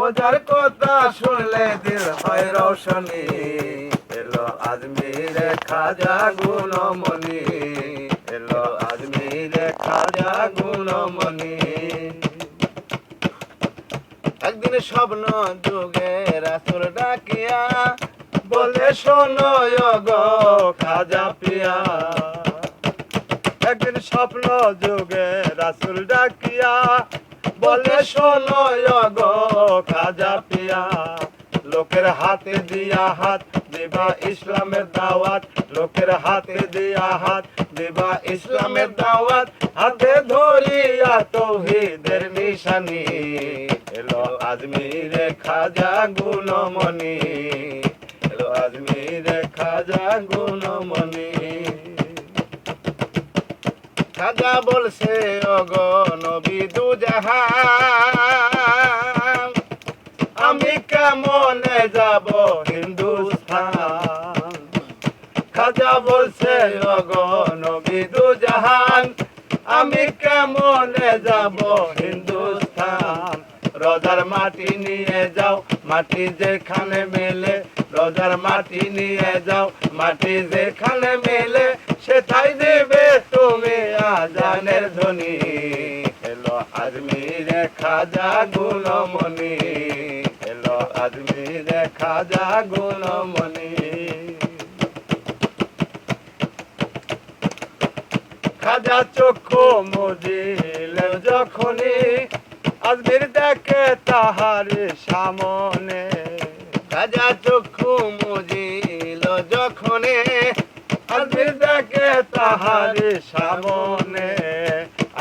ওজার কথা শুনলে দিল হয় রৌশনী, এলো আজমিরে খাজা গুণমণি, এলো আজমিরে খাজা গুণমণি। একদিন স্বপ্ন যুগে রাসূল ডাকিয়া বলে শোনো গো খাজা পিয়া। একদিন স্বপ্ন যুগে রাসূল ডাকিয়া বলে শোনো গো খাজা পিয়া। লোকের হাতে দিয়া হাত দিবা ইসলামের দাওয়াত, লোকের হাতে দিয়া হাত দিবা ইসলামের দাওয়াত। হাতে ধরিয়া তৌহিদের নিশানি, এলো আজমিরে খাজা গুণমণি, এলো আজমিরে খাজা গুণমণি। খাজা বলছে ওগো নবী দুজাহান, আমি কেমনে যাব হিন্দুস্তান। খাজা বলছে ওগো নবী দুজাহান, আমি কেমনে যাব হিন্দুস্তান। রোজার মাটি নিয়ে যাও, মাটি যেখানে মেলে, রোজার মাটি নিয়ে যাও, মাটি যেখানে মেলে, সেটাই দেবে তুমি আজানের ধ্বনি। এলো আজমিরে খাজা গুণমণি, এলো আজমিরে খাজা গুণমণি। খাজা চক্ষু মুজিলেন যখনই, আজমির দেখে তাহার সামনে। খাজা চক্ষু মুজিল যখনে, আজমির দেখে তাহার সামনে।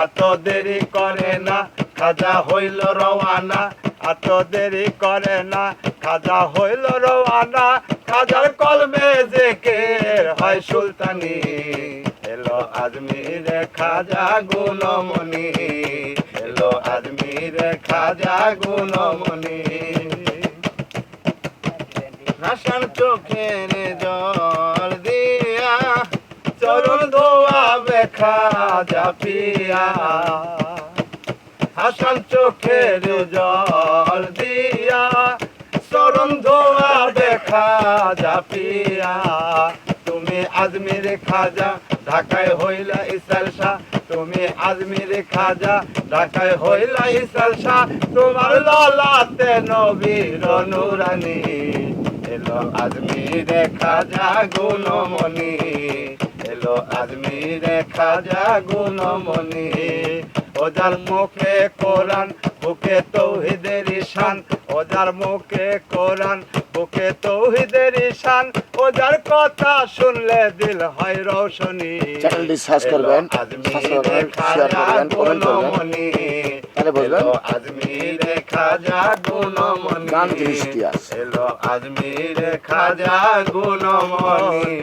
এত দেরি করে না খাজা হইল রওয়ানা, এত দেরি করে না খাজা হইল রওয়ানা। খাজার কলমে জিকির হয় সুলতানি, এলো আজমিরে খাজা গুণমণি, এলো আজমিরে খাজা গুণমণি। হাসান চোখের জল দিয়া চরণ ধোয়াবে খাজা পিয়া। হাসান চোখের জল দিয়া চরণ ধোয়াবে খাজা পিয়া। তুমি আজমিরে খাজা ঢাকায় হইলা ইসাল শাহ, তুমি আজমিরে খাজা ঢাকায় হইলা ইসাল শাহ। তোমার ললাতে নবীর নুরানি, এলো আজমিরে খাজা গুণমণি, এলো আজমিরে খাজা গুণমণি। ওজার মুখে কোরআন বুকে তৌহিদের ঈশান, ওজার মুখে কোরআন বুকে তৌহিদের ঈশান। ওজার কথা শুনলে দিল হয় রৌশনী। চ্যানেলটি সাবস্ক্রাইব করবেন, আজমিরে খাজা গুণমণি, এলো আজমিরে খাজা গুণমণি, গান দৃষ্টি আছে। এলো আজমিরে খাজা গুণমণি।